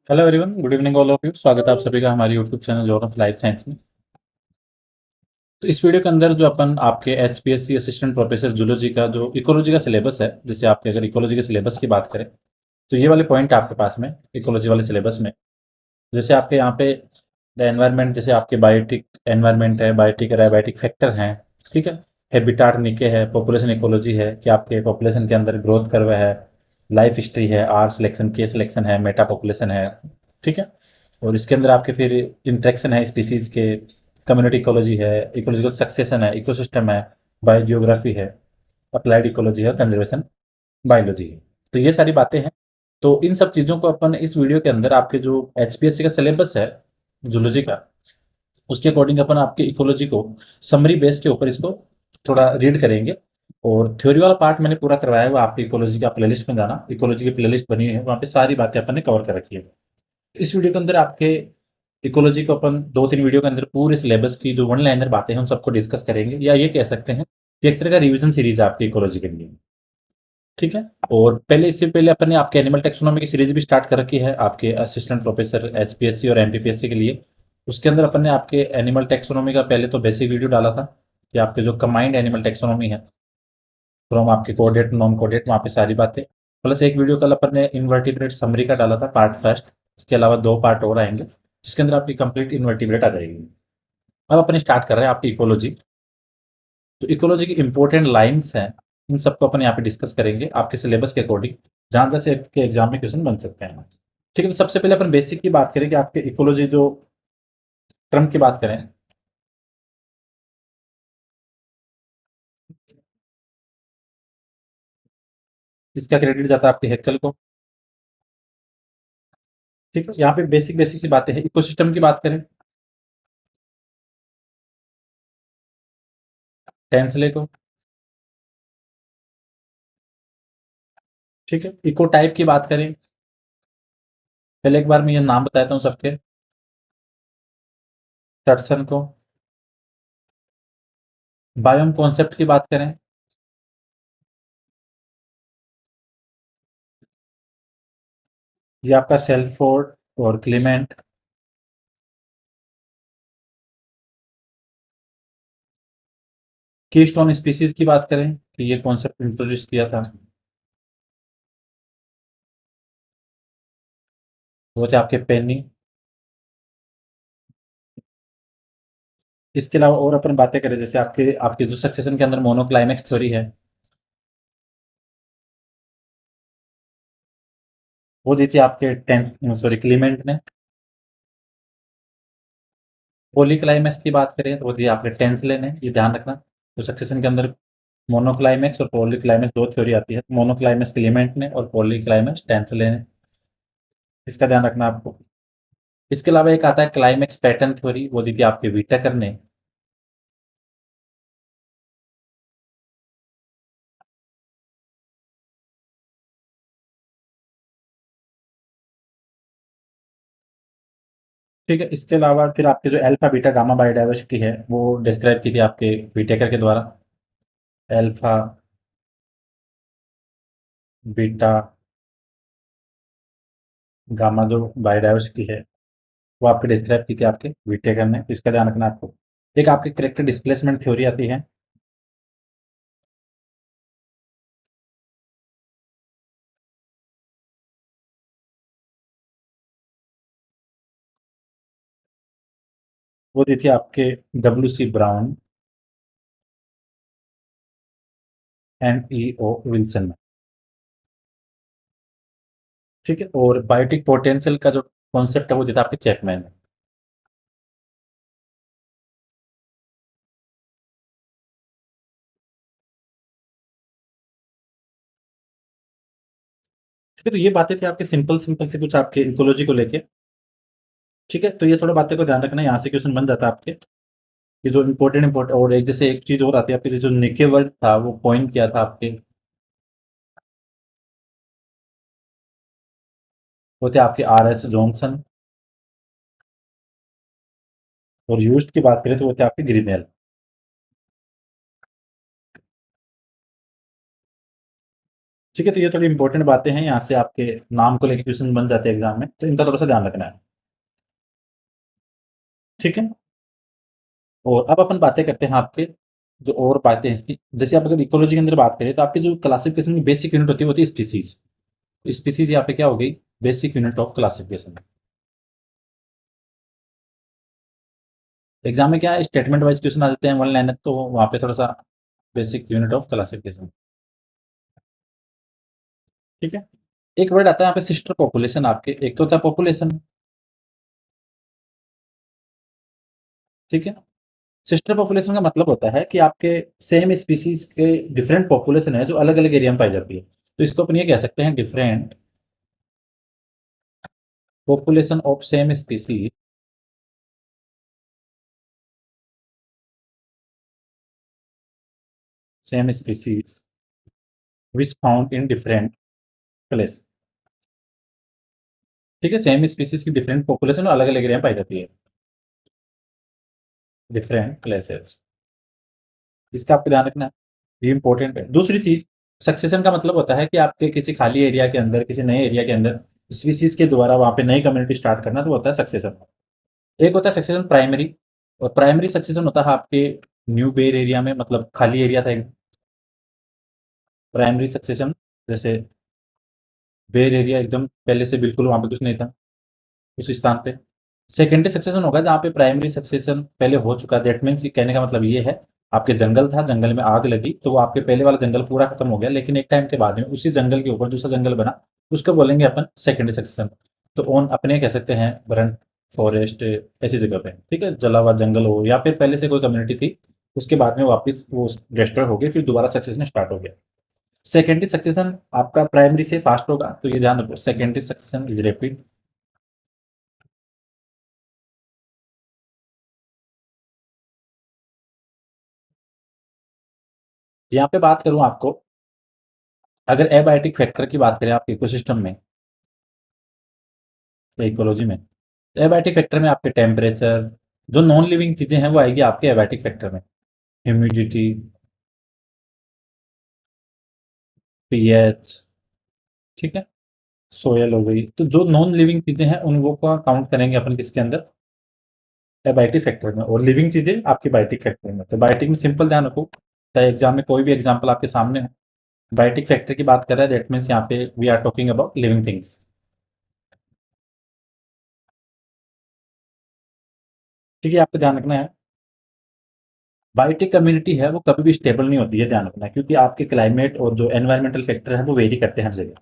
Hello everyone, good evening all of you. स्वागत है आप सभी का हमारे YouTube channel John of life science में। तो इस वीडियो के अंदर जो अपन आपके एचपीएससी असिस्टेंट प्रोफेसर जूलॉजी का जो इकोलॉजी का सिलेबस है, जैसे आपके अगर इकोलॉजी के सिलेबस की बात करें तो ये वाले पॉइंट आपके पास में इकोलॉजी वाले सिलेबस में, जैसे आपके यहाँ पे द एनवायरनमेंट, जैसे आपके बायोटिक एनवायरनमेंट है, बायोटिक और एबायोटिक फैक्टर हैं, ठीक है। हैबिटाट निके है, पॉपुलेशन इकोलॉजी है कि आपके पॉपुलेशन के अंदर ग्रोथ कर्व है, लाइफ हिस्ट्री है, आर सिलेक्शन, के सिलेक्शन है, मेटा पॉपुलेशन है, ठीक है। और इसके अंदर आपके फिर इंट्रैक्शन है स्पीसीज के, कम्युनिटी इकोलॉजी है, इकोलॉजिकल सक्सेशन है, इकोसिस्टम है, बायोजियोग्राफी है, अप्लाइड इकोलॉजी है, कंजर्वेशन बायोलॉजी है। तो ये सारी बातें हैं। तो इन सब चीज़ों को अपन इस वीडियो के अंदर आपके जो एचपीएससी का सिलेबस है जूलॉजी का, उसके अकॉर्डिंग अपन आपके इकोलॉजी को समरी बेस के ऊपर इसको थोड़ा रीड करेंगे। और थ्योरी वाला पार्ट मैंने पूरा करवाया है, वो आपकी इकोलॉजी का प्लेलिस्ट में जाना, इकोलॉजी की प्लेलिस्ट बनी हुई है, वहाँ पे सारी बातें अपन ने कवर कर रखी है। इस वीडियो के अंदर आपके इकोलॉजी को अपन दो तीन वीडियो के अंदर पूरे सिलेबस की जो वन लाइनर बातें हैं उन सबको डिस्कस करेंगे, या ये कह सकते हैं कि एक तरह का रिवीजन सीरीज है आपकी इकोलॉजी के लिए, ठीक है। और पहले, इससे पहले अपन ने आपके एनिमल टेक्सोनॉमी की सीरीज भी स्टार्ट कर रखी है आपके असिस्टेंट प्रोफेसर एचपीएससी और एमपीपीएससी के लिए। उसके अंदर अपन ने आपके एनिमल टेक्सोनॉमी का पहले तो बेसिक वीडियो डाला था कि आपके जो कंबाइंड एनिमल टेक्सोनॉमी है फ्रॉम आपके कोडेट नॉन कोडेट, वहाँ पे सारी बातें, प्लस एक वीडियो कल अपन ने इन्वर्टिब्रेट समरी का डाला था पार्ट फर्स्ट। इसके अलावा दो पार्ट और आएंगे जिसके अंदर आपकी कंप्लीट इन्वर्टिब्रेट आ जाएगी। अब अपन स्टार्ट कर रहे हैं आपकी इकोलॉजी। तो इकोलॉजी की इंपॉर्टेंट लाइंस हैं, इन सबको अपन यहाँ पे डिस्कस करेंगे आपके सिलेबस के अकॉर्डिंग, जहाँ जैसे आपके एग्जाम में क्वेश्चन बन सकते हैं, ठीक है। तो सबसे पहले अपन बेसिक की बात करें कि आपके इकोलॉजी जो टर्म की बात करें, इसका क्रेडिट जाता है आपके हेक्कल को, ठीक है। यहाँ पे बेसिक बेसिक सी बातें हैं। इकोसिस्टम की बात करें, टेंसले को, ठीक है। इको टाइप की बात करें, पहले एक बार मैं ये नाम बताता हूँ सबके, टटसन को। बायोम कॉन्सेप्ट की बात करें, ये आपका सेल्फोर्ड और क्लीमेंट। कीस्टोन स्पीसीज की बात करें कि ये कॉन्सेप्ट इंट्रोड्यूस किया था, वो थे आपके पेनी। इसके अलावा और अपन बातें करें, जैसे आपके आपके जो सक्सेशन के अंदर मोनोक्लाइमेक्स थ्योरी है, वो दी थी आपके टेंथ सॉरी क्लीमेंट ने। पॉलीक्लाइमेक्स की बात करें तो वो दी आपके टेंसले ने, ये ध्यान रखना। तो सक्सेशन के अंदर मोनोक्लाइमेक्स और पॉलीक्लाइमेक्स दो थ्योरी आती है, मोनोक्लाइमेक्स क्लीमेंट ने और पॉलीक्लाइमेक्स टेंसले ने, इसका ध्यान रखना आपको। इसके अलावा एक आता है क्लाइमेक्स पैटर्न थ्योरी, वो दी थी आपके विटेकर ने। ठीक है। इसके अलावा फिर आपके जो अल्फा बीटा गामा बायोडाइवर्सिटी है वो डिस्क्राइब की थी आपके विटेकर के द्वारा। अल्फा बीटा गामा जो बायोडाइवर्सिटी है वो आपके डिस्क्राइब की थी आपके विटेकर ने, तो इसका ध्यान रखना आपको। एक आपकी करेक्टर डिस्प्लेसमेंट थ्योरी आती है, वो दी थी आपके W C Brown and E O Wilson में, ठीक है। और बायोटिक पोटेंशियल का जो कॉन्सेप्ट है वो देता आपके चैपमैन ने। ठीक है। तो ये बातें थी आपके सिंपल सिंपल से कुछ आपके इकोलॉजी को लेके, ठीक है। तो ये थोड़ा बातें को ध्यान रखना, यहाँ से क्वेश्चन बन जाता है आपके। ये जो इम्पोर्टेंट इम्पोर्टेंट, और एक जैसे एक चीज और आती है आपके, जो निके वर्ड था वो पॉइंट किया था आपके, वो थे आपके आर एस जॉनसन। और यूज्ड की बात करें तो वो थे आपके ग्रीनेल। ठीक है, तो ये थोड़ी इंपॉर्टेंट बातें हैं, यहाँ से आपके नाम को लेके क्वेश्चन बन जाते हैं एग्जाम में, तो इनका थोड़ा सा ध्यान रखना है। ठीक है, और अब अपन बातें करते हैं आपके जो और बातें हैं इसकी, जैसे आप अगर इकोलॉजी के अंदर बात करें तो आपकी जो क्लासिफिकेशन की बेसिक यूनिट होती है स्पीसीज। स्पीसीज यहाँ पे क्या हो गई, basic unit of classification. Exam में क्या है, स्टेटमेंट वाइज क्वेश्चन आ जाते हैं वन लाइनर, तो वहाँ पे थोड़ा सा बेसिक यूनिट ऑफ क्लासिफिकेशन। ठीक है, एक वर्ड आता है यहाँ पे सिस्टर पॉपुलेशन आपके, एक तो होता है पॉपुलेशन। ठीक है, सिस्टर पॉपुलेशन का मतलब होता है कि आपके सेम स्पीसीज के डिफरेंट पॉपुलेशन है जो अलग अलग एरिया में पाई जाती है, तो इसको अपन ये कह सकते हैं different population of same species, same species which found in different place. ठीक है, सेम स्पीसीज की डिफरेंट पॉपुलेशन अलग अलग एरिया में पाई जाती है, डिफरेंट प्लेसेस। इसका आपको ध्यान रखना है, ये इंपॉर्टेंट है। दूसरी चीज, सक्सेशन का मतलब होता है कि आपके किसी खाली एरिया के अंदर, किसी नए एरिया के अंदर स्पीसीज के द्वारा वहां पे नई कम्युनिटी स्टार्ट करना, तो होता है सक्सेशन। एक होता है सक्सेशन प्राइमरी, और प्राइमरी सक्सेशन होता है आपके न्यू बेर एरिया में, मतलब खाली एरिया था एक प्राइमरी सक्सेशन, जैसे बेर एरिया एकदम पहले से बिल्कुल वहां पे कुछ नहीं था उस स्थान पे। सेकेंडरी सक्सेशन होगा जहाँ पे प्राइमरी सक्सेशन पहले हो चुका, दैट मीन्स कहने का मतलब ये है, आपके जंगल था, जंगल में आग लगी, तो वो आपके पहले वाला जंगल पूरा खत्म हो गया, लेकिन एक टाइम के बाद में उसी जंगल के ऊपर दूसरा जंगल बना, उसको बोलेंगे अपन सेकेंडरी सक्सेशन। तो ओन अपने कह सकते हैं बरंट फॉरेस्ट, ऐसी जगह पे, ठीक है, जला हुआ जंगल हो या फिर पहले से कोई कम्युनिटी थी, उसके बाद में वापस वो डिस्ट्रॉय हो गई, फिर दोबारा सक्सेशन स्टार्ट हो गया। सेकेंडरी सक्सेशन आपका प्राइमरी से फास्ट होगा, तो ये ध्यान रखो, सेकेंडरी सक्सेशन इज रैपिड। यहाँ पे बात करूं आपको, अगर एबायोटिक फैक्टर की बात करें आपके इकोसिस्टम में या इकोलॉजी में, तो एबायोटिक फैक्टर में आपके टेम्परेचर, जो नॉन लिविंग चीजें हैं वो आएगी आपके एबायोटिक फैक्टर में, ह्यूमिडिटी, पीएच, ठीक है, सोयल हो गई, तो जो नॉन लिविंग चीजें हैं उन वो को काउंट करेंगे अपन किसके अंदर, एबायोटिक फैक्टर में, और लिविंग चीजें आपकी बायोटिक फैक्टर में। तो बायोटिक में सिंपल ध्यान रखो, चाहे एग्जाम में कोई भी एग्जाम्पल आपके सामने हो, बायोटिक फैक्टर की बात कर रहा है, दैट मीन्स यहाँ पे we are talking about living things. ठीक है, आपको ध्यान रखना है, बायोटिक कम्युनिटी है वो कभी भी स्टेबल नहीं होती है, ध्यान रखना, क्योंकि आपके क्लाइमेट और जो एनवायरमेंटल फैक्टर है वो वेरी करते हैं हर जगह।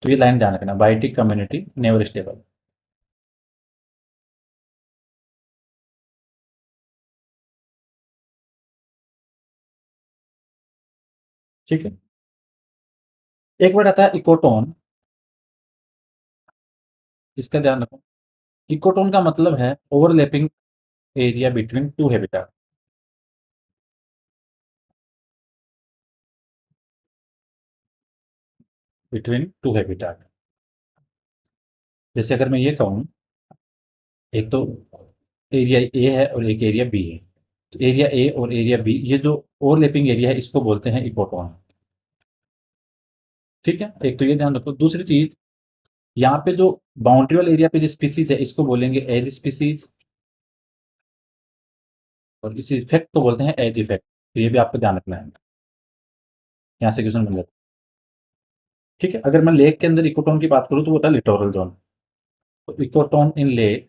तो ये लाइन ध्यान रखना, बायोटिक कम्युनिटी नेवर स्टेबल। ठीक है, एक वर्ड आता है इकोटोन, इसका ध्यान रखो। इकोटोन का मतलब है overlapping area between two habitat, between two habitat. जैसे अगर मैं ये कहूँ, एक तो एरिया ए है और एक एरिया बी है, तो एरिया ए और एरिया बी, ये जो ओवरलैपिंग एरिया है इसको बोलते हैं इकोटोन। ठीक है, एक तो ये ध्यान रखो। दूसरी चीज, यहाँ पे जो बाउंड्री वाले एरिया पे जो स्पीसीज है इसको बोलेंगे एज स्पीसीज, और इस इफेक्ट को बोलते हैं एज इफेक्ट। तो ये भी आपको ध्यान रखना है, यहाँ से क्वेश्चन बन जाता है। ठीक है, अगर मैं लेक के अंदर इकोटोन की बात करूँ तो वो होता है लिटोरल जोन, तो इकोटोन इन लेक,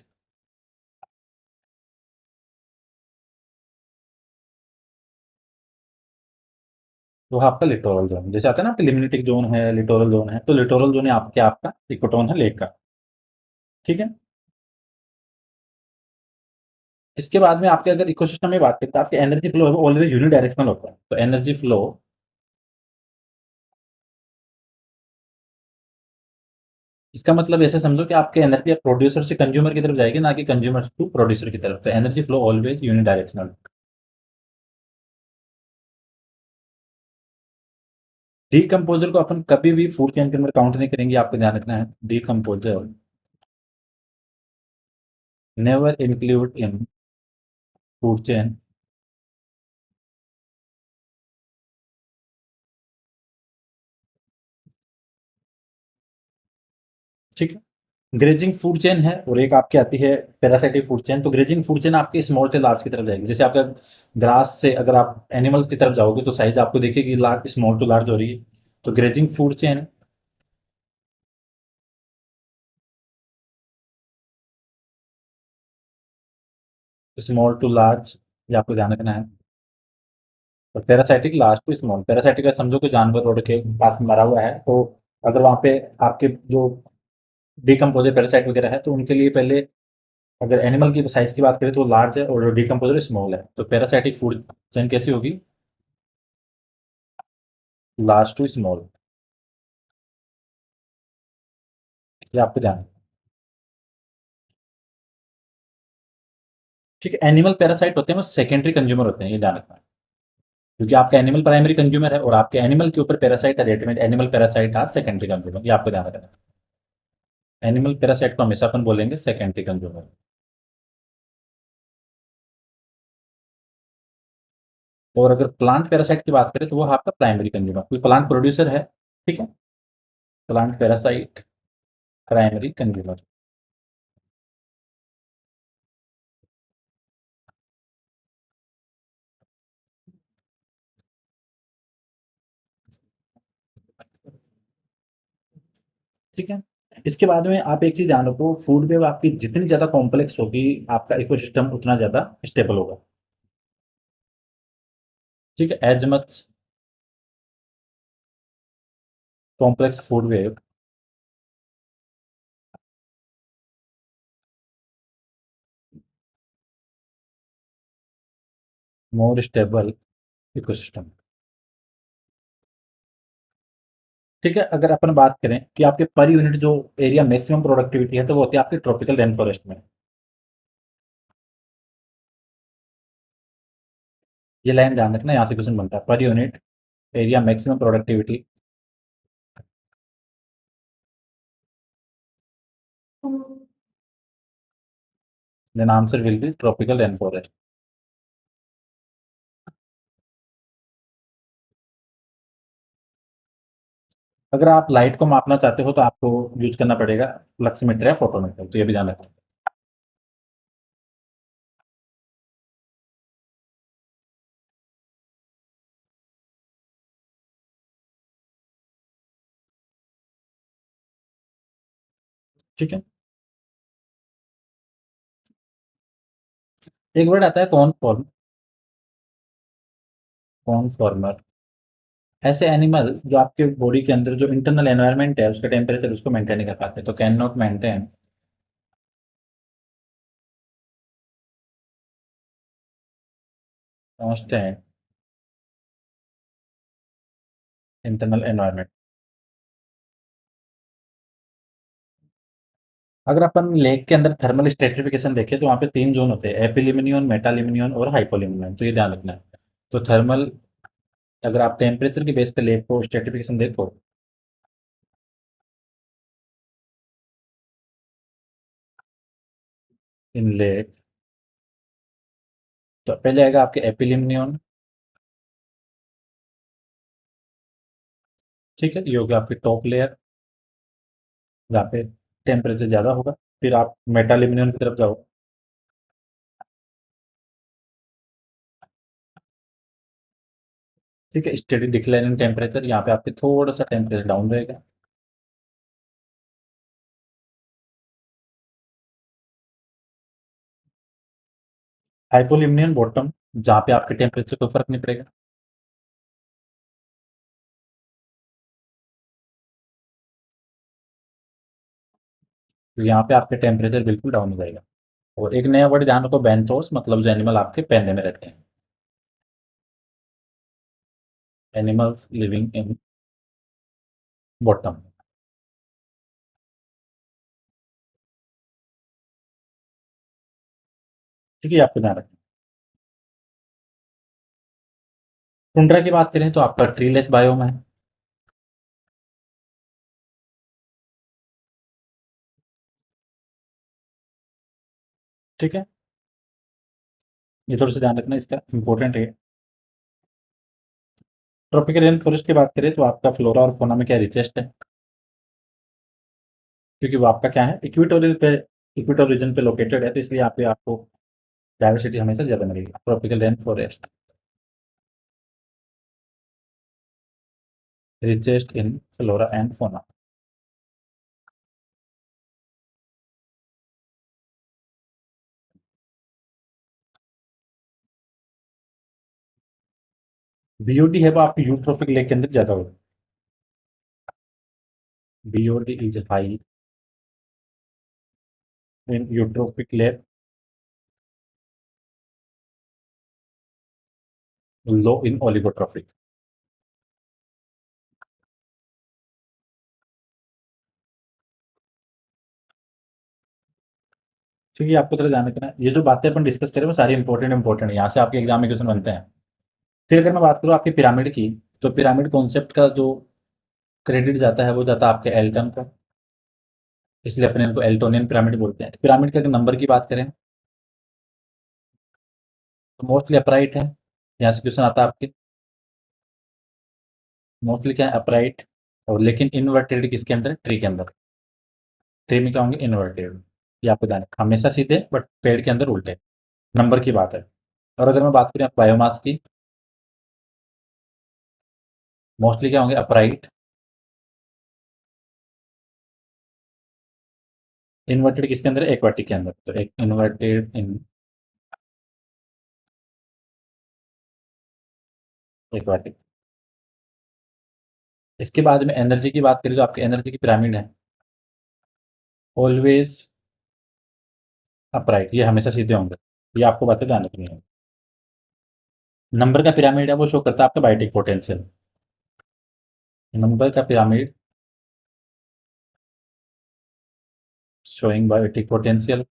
वो आपका लिटोरल जोन, जैसे आता है ना आपका लिमिनेटिक जोन है, लिटोरल जोन है, तो लिटोरल जोन है आपके, आपका इकोटोन है लेक का। ठीक है, इसके बाद में आपके अगर इकोसिस्टम में बात करें तो आपकी एनर्जी फ्लो है वो ऑलवेज यूनिडायरेक्शनल होता है, तो एनर्जी फ्लो, इसका मतलब ऐसे समझो कि आपके एनर्जी प्रोड्यूसर से कंज्यूमर की तरफ जाएगी, ना कि कंज्यूमर टू प्रोड्यूसर की तरफ, तो energy flow always unidirectional. Decomposer को अपन कभी भी फूड चेन के अंदर काउंट नहीं करेंगे, आपको ध्यान रखना है, decomposer never include in food chain ठीक है। ग्रेजिंग फूड चेन है और एक आपकी आती है पैरासाइटिक फूड चेन। तो ग्रेजिंग फूड चेन आपकी स्मॉल से लार्ज की तरफ जाएगी। जैसे आपका ग्रास से अगर आप एनिमल्स की तरफ जाओगे तो साइज आपको देखिए लार्ज, स्मॉल टू लार्ज हो रही है। तो grazing food chain small to large, ये आपको ध्यान रखना है। और parasitic large to small. Parasitic का समझो कि जानवर रोड के पास में मरा हुआ है, तो अगर वहाँ पे आपके जो डिकम्पोजर पैरासाइट वगैरह है तो उनके लिए पहले, अगर एनिमल की साइज की बात करें तो लार्ज है और डिकम्पोजर स्मॉल है। तो पैरासाइटिक फूड चेन कैसी होगी? Large to small. ये आपको ध्यान। ठीक है। एनिमल पैरासाइट होते हैं वो सेकेंडरी कंज्यूमर होते हैं, ये ध्यान रखना। क्योंकि आपका एनिमल प्राइमरी कंज्यूमर है और आपके एनिमल के ऊपर पैरासाइट है rat animal parasite are secondary consumer, ये आपको ध्यान रखना। एनिमल पैरासाइट को हमेशा अपन बोलेंगे सेकेंडरी कंज्यूमर। और अगर प्लांट पैरासाइट की बात करें तो वो आपका प्राइमरी कंज्यूमर, कोई प्लांट प्रोड्यूसर है। ठीक है। Plant parasite primary consumer. ठीक है। इसके बाद में आप एक चीज ध्यान रखो, फूड वेब आपकी जितनी ज्यादा कॉम्प्लेक्स होगी आपका इकोसिस्टम उतना ज्यादा स्टेबल होगा। ठीक है। As much complex food web, more stable ecosystem. ठीक है। अगर अपन बात करें कि आपके पर यूनिट जो एरिया मैक्सिमम प्रोडक्टिविटी है तो वो होती है आपकी ट्रॉपिकल रेन फॉरेस्ट में। ये लाइन ध्यान रखना, यहाँ से क्वेश्चन बनता है। Per unit area maximum productivity, then answer will be tropical rain forest. अगर आप लाइट को मापना चाहते हो तो आपको यूज करना पड़ेगा लक्सीमीटर या फोटोमीटर, तो ये भी ध्यान रखना। ठीक है। एक वर्ड आता है कौन फॉर्म। कौन फॉर्मर, ऐसे एनिमल जो आपके बॉडी के अंदर जो इंटरनल एनवायरनमेंट है उसका टेम्परेचर उसको मेंटेन नहीं कर पाते, तो can not maintain constant internal environment. अगर अपन लेक के अंदर थर्मल स्ट्रेटिफिकेशन देखें तो वहाँ पे 3 जोन होते हैं, एपिलिमिनियन, मेटालिमिनियन और हाइपोलिमिनियन, तो ये ध्यान रखना है। तो थर्मल, अगर आप टेम्परेचर के बेस पे लेक को स्ट्रेटिफिकेशन देखो, इन लेक, तो पहले आएगा आपके एपिलिमिनियन। ठीक है। ये होगी आपकी टॉप लेयर जहाँ पे टेम्परेचर ज़्यादा होगा। फिर आप मेटालिमिनियन की तरफ जाओ। ठीक है। स्टेडी डिक्लाइनिंग टेम्परेचर, यहाँ पे आपके थोड़ा सा टेम्परेचर डाउन रहेगा। हाइपोलिमियन बॉटम, जहाँ पे आपके टेम्परेचर को फर्क नहीं पड़ेगा। तो यहाँ पे आपके टेम्परेचर बिल्कुल डाउन हो जाएगा। और एक नया वर्ड ध्यान रखो, बेंथोस, मतलब जो एनिमल आपके पैंदे में रहते हैं। Animals living in bottom. ठीक है, आपको ध्यान रखना। टुंड्रा की बात करें तो आपका ट्रीलेस बायोम है। ठीक है। ये थोड़ा सा ध्यान रखना, इसका इंपॉर्टेंट है। ट्रॉपिकल रेन फॉरेस्ट की बात करें तो आपका फ्लोरा और फोना में क्या रिचेस्ट है। क्योंकि वो आपका क्या है, इक्वेटोरियल पे, इक्वेटोरियल रीजन पे लोकेटेड है, तो इसलिए यहाँ पे आपको डाइवर्सिटी हमेशा ज़्यादा मिलेगी। Tropical rain forest richest in flora and fauna. BOD है वो आपकी यूट्रोफिक लेक के अंदर ज़्यादा होगा। BOD is high in eutrophic lake, low in oligotrophic. क्योंकि आपको थोड़ा ध्यान रखना है, ये जो बातें अपन डिस्कस करें वो सारी इंपॉर्टेंट इंपॉर्टेंट है, यहाँ से आपके एग्जाम में क्वेश्चन बनते हैं। फिर अगर मैं बात करूँ आपकी पिरामिड की, तो पिरामिड कॉन्सेप्ट का जो क्रेडिट जाता है वो जाता है आपके एल्टन को, इसलिए अपने इनको एल्टोनियन पिरामिड बोलते हैं। पिरामिड के अगर नंबर की बात करें तो मोस्टली अपराइट है, यहाँ से क्वेश्चन आता है आपके, मोस्टली क्या है अपराइट, और लेकिन इनवर्टेड किसके अंदर, ट्री के अंदर। ट्री में क्या होंगे, इनवर्टेड। ये आपको ध्यान है, हमेशा सीधे बट पेड़ के अंदर उल्टे, नंबर की बात है। और अगर मैं बात करें बायोमास की, मोस्टली क्या होंगे अपराइट, इन्वर्टेड किसके अंदर, एक्वाटिक के अंदर, तो एक इन्वर्टेड इन एक्वाटिक। इसके बाद में एनर्जी की बात करें तो आपकी एनर्जी की पिरामिड है ऑलवेज अपराइट, ये हमेशा सीधे होंगे, ये आपको बातें ध्यान रखनी है। नंबर का पिरामिड है वो शो करता है आपका बायोटिक पोटेंशियल, नंबर का पिरामिड शोइंग बायोटिक पोटेंशियल।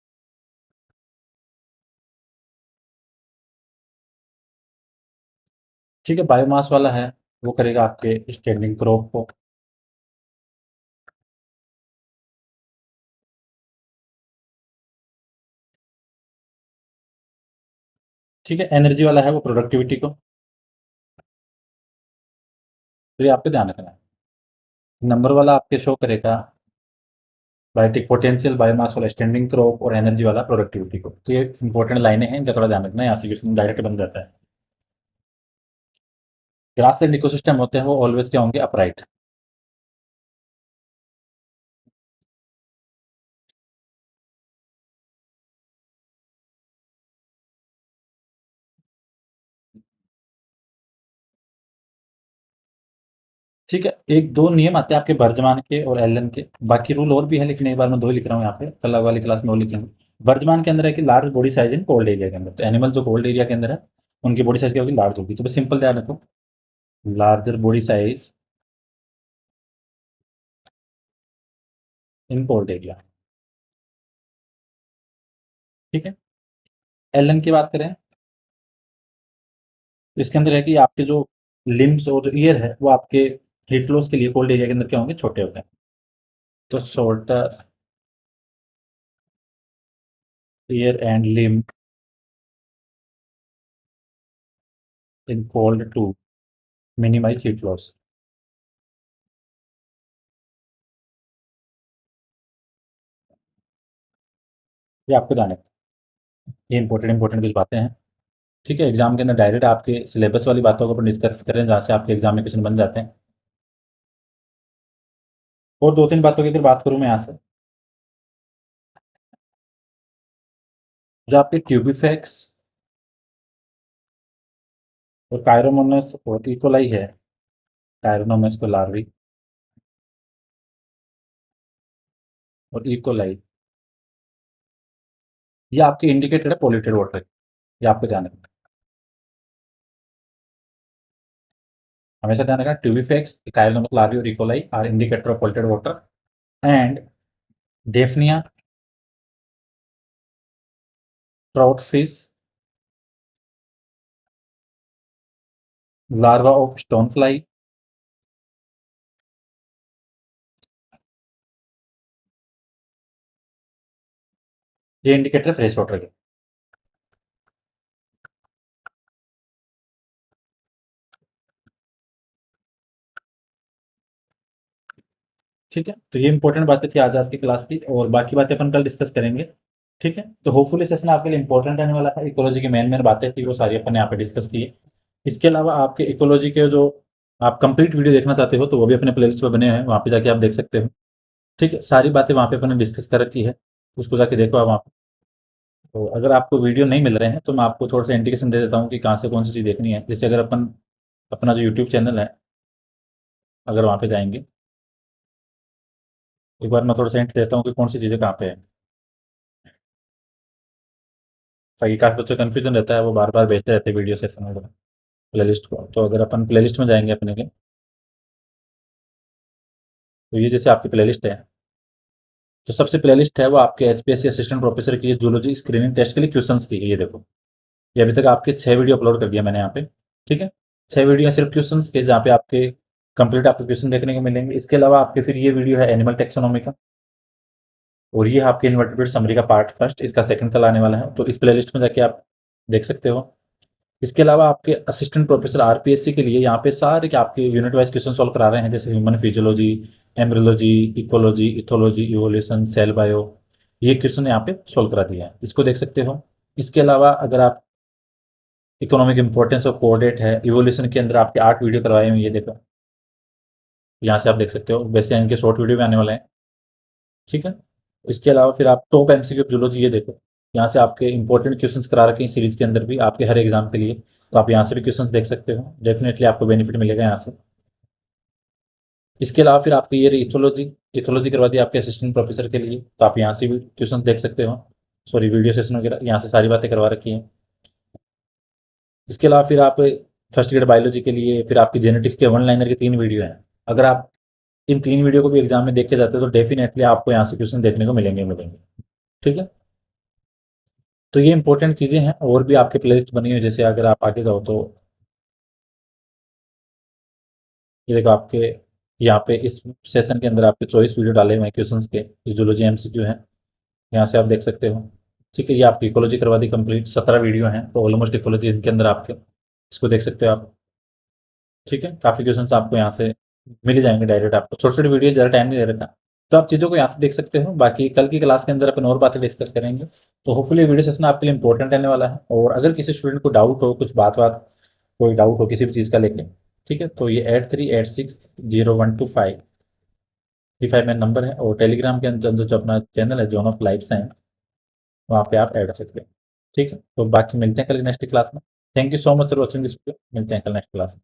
ठीक है, बायोमास वाला है वो करेगा आपके स्टैंडिंग क्रॉप को। ठीक है, एनर्जी वाला है वो प्रोडक्टिविटी को, तो ये आपको ध्यान रखना है। नंबर वाला आपके शो करेगा बायोटिक पोटेंशियल, बायोमास वाला स्टैंडिंग क्रॉप, और एनर्जी वाला प्रोडक्टिविटी को। तो ये इंपॉर्टेंट लाइनें हैं, इनका थोड़ा ध्यान रखना है, यहाँ से क्वेश्चन डायरेक्ट बन जाता है। ग्रास लैंड इकोसिस्टम होते हैं वो ऑलवेज क्या होंगे, अपराइट। ठीक है, एक दो नियम आते हैं आपके बर्जमान के और एलन के, बाकी रूल और भी है, लेकिन एक बार मैं दो ही लिख रहा हूँ यहाँ पे, कल वाली क्लास में और लिखेंगे। बर्जमान के अंदर है कि large body size in cold area के अंदर, तो एनिमल जो कोल्ड एरिया के अंदर है उनकी बॉडी साइज क्या होगी, लार्ज होगी। तो बस सिंपल ध्यान रखो, larger body size in cold area. ठीक है, एलन की बात करें तो इसके अंदर है कि आपके जो लिम्स और जो ईयर है वो आपके हीट लॉस के लिए कोल्ड एरिया के अंदर क्या होंगे, छोटे होते हैं। तो shorter ear and limb in cold to minimise heat loss. ये आपको जाने, ये इंपॉर्टेंट इंपॉर्टेंट कुछ बातें हैं। ठीक है, एग्जाम के अंदर डायरेक्ट आपके सिलेबस वाली बातों को अपन डिस्कस करें जहाँ से आपके एग्जाम में क्वेश्चन बन जाते हैं। और दो तीन बातों की अगर बात करूँ मैं यहाँ से, जो आपके ट्यूबिफेक्स और कायरोमोनस और इकोलाई है, कायरोनोमस को लार्वी और इकोलाई, ये आपके इंडिकेटर है पॉल्यूटेड वाटर, ये आपको ध्यान रखना है। हमेशा ध्यान रखना, ट्यूबिफेक्स, कायरोनोमस लार्वी और E coli are indicator of polluted water, and Daphnia, trout fish, larva of stonefly, ये इंडिकेटर है फ्रेश वाटर के। ठीक है, तो ये इंपॉर्टेंट बातें थी आज की क्लास की, और बाकी बातें अपन कल डिस्कस करेंगे। ठीक है, तो होपफुली सेशन आपके लिए इंपॉर्टेंट रहने वाला है। इकोलॉजी की मेन मेन बातें थी वो सारी अपन यहाँ पे डिस्कस की है। इसके अलावा आपके इकोलॉजी के जो आप कंप्लीट वीडियो देखना चाहते हो तो वो भी अपने प्लेलिस्ट पे बने हैं, वहाँ पे जाके आप देख सकते हो। ठीक है, सारी बातें वहाँ पे अपन ने डिस्कस कर रखी है, उसको जाके देखो आप वहाँ पे। तो अगर आपको वीडियो नहीं मिल रहे हैं तो मैं आपको थोड़ा सा इंडिकेशन दे देता हूँ कि कहाँ से कौन सी चीज़ देखनी है। जैसे अगर अपन अपना जो यूट्यूब चैनल है, अगर वहाँ पे जाएंगे, एक बार मैं थोड़ा सा हिंट देता हूँ कि कौन सी चीज़ें कहाँ पे है। ताकि काफ़ी बच्चों को कन्फ्यूजन रहता है, वो बार बार भेजते रहते हैं वीडियो सेशन वगैरह प्लेलिस्ट को। तो अगर अपन प्लेलिस्ट में जाएंगे अपने के, तो ये जैसे आपकी प्लेलिस्ट है, तो सबसे प्लेलिस्ट है वो आपके एचपीएससी असिस्टेंट प्रोफेसर की जूलॉजी स्क्रीनिंग टेस्ट के लिए क्वेश्चंस की है। ये देखो, ये अभी तक आपके 6 वीडियो अपलोड कर दिया मैंने यहाँ पे। ठीक है, 6 वीडियो सिर्फ क्वेश्चंस के, जहाँ पे आपके कंप्लीट आपको क्वेश्चन देखने को मिलेंगे। इसके अलावा आपके फिर ये वीडियो है एनिमल टेक्सोनॉमी का, और ये आपके इन्वर्टेब्रेट समरी का पार्ट फर्स्ट, इसका सेकंड कल आने वाला है, तो इस प्लेलिस्ट में जाके आप देख सकते हो। इसके अलावा आपके असिस्टेंट प्रोफेसर आरपीएससी के लिए यहाँ पे सारे के आपके यूनिट वाइज क्वेश्चन सॉल्व करा रहे हैं, जैसे human physiology, embryology, ecology, ethology, evolution, cell bio, ये क्वेश्चन यहाँ पे सॉल्व करा दिया है, इसको देख सकते हो। इसके अलावा अगर आप इकोनॉमिक इंपॉर्टेंस ऑफ कोऑर्डिनेट है, इवोल्यूशन के अंदर आपके 8 वीडियो करवाए हुए, ये देखो, यहाँ से आप देख सकते हो। वैसे इनके शॉर्ट वीडियो भी आने वाले हैं। ठीक है, इसके अलावा फिर आप टॉप एमसीक्यू जूलॉजी, ये देखो, यहाँ से आपके इंपॉर्टेंट क्वेश्चंस करा रखे हैं सीरीज के अंदर भी आपके हर एग्जाम के लिए, तो आप यहाँ से भी क्वेश्चंस देख सकते हो। डेफिनेटली आपको बेनिफिट मिलेगा यहाँ से। इसके अलावा फिर आपकी ये इथोलॉजी, इथोलॉजी करवा दी आपके असिस्टेंट प्रोफेसर के लिए, तो आप यहाँ से भी क्वेश्चंस देख सकते हो। सॉरी, वीडियो सेशन वगैरह यहाँ से सारी बातें करवा रखी हैं। इसके अलावा फिर आप फर्स्ट ग्रेड बायोलॉजी के लिए फिर आपकी जेनेटिक्स के 1 लाइनर के 3 वीडियो हैं। अगर आप इन 3 वीडियो को भी एग्जाम में देख के जाते हो तो डेफिनेटली आपको यहाँ से क्वेश्चन देखने को मिलेंगे मिलेंगे। ठीक है, तो ये इंपॉर्टेंट चीज़ें हैं, और भी आपके प्लेलिस्ट बनी हुई है। जैसे अगर आप आगे जाओ तो ये देखो, आपके यहाँ पे इस सेशन के अंदर आपके चॉइस वीडियो डाले हुए हैं क्वेश्चंस के, जूलॉजी एमसीक्यू हैं, यहाँ से आप देख सकते हो। ठीक है, ये आपकी इकोलॉजी करवा दी कंप्लीट, 17 वीडियो हैं, तो ऑलमोस्ट इकोलॉजी इनके अंदर आपके, इसको देख सकते हो आप। ठीक है, काफ़ी क्वेश्चंस आपको यहाँ से मिल ही जाएंगे डायरेक्ट, आपको छोटे छोटे वीडियो ज़्यादा टाइम नहीं ले रखा, तो आप चीज़ों को यहाँ से देख सकते हो। बाकी कल की क्लास के अंदर अपन और बातें डिस्कस करेंगे। तो होपफुली वीडियो सेशन आपके लिए इंपॉर्टेंट रहने वाला है, और अगर किसी स्टूडेंट को डाउट हो, कुछ बात कोई डाउट हो किसी भी चीज़ का लेके, ठीक है, तो ये 8386012535 में नंबर है, और टेलीग्राम के अंदर जो अपना चैनल है जोन ऑफ लाइफ साइंस, वहाँ पे आप ऐड कर सकते हैं। ठीक है, तो बाकी मिलते हैं कल नेक्स्ट क्लास में। Thank you so much for watching this video, मिलते हैं कल नेक्स्ट क्लास में।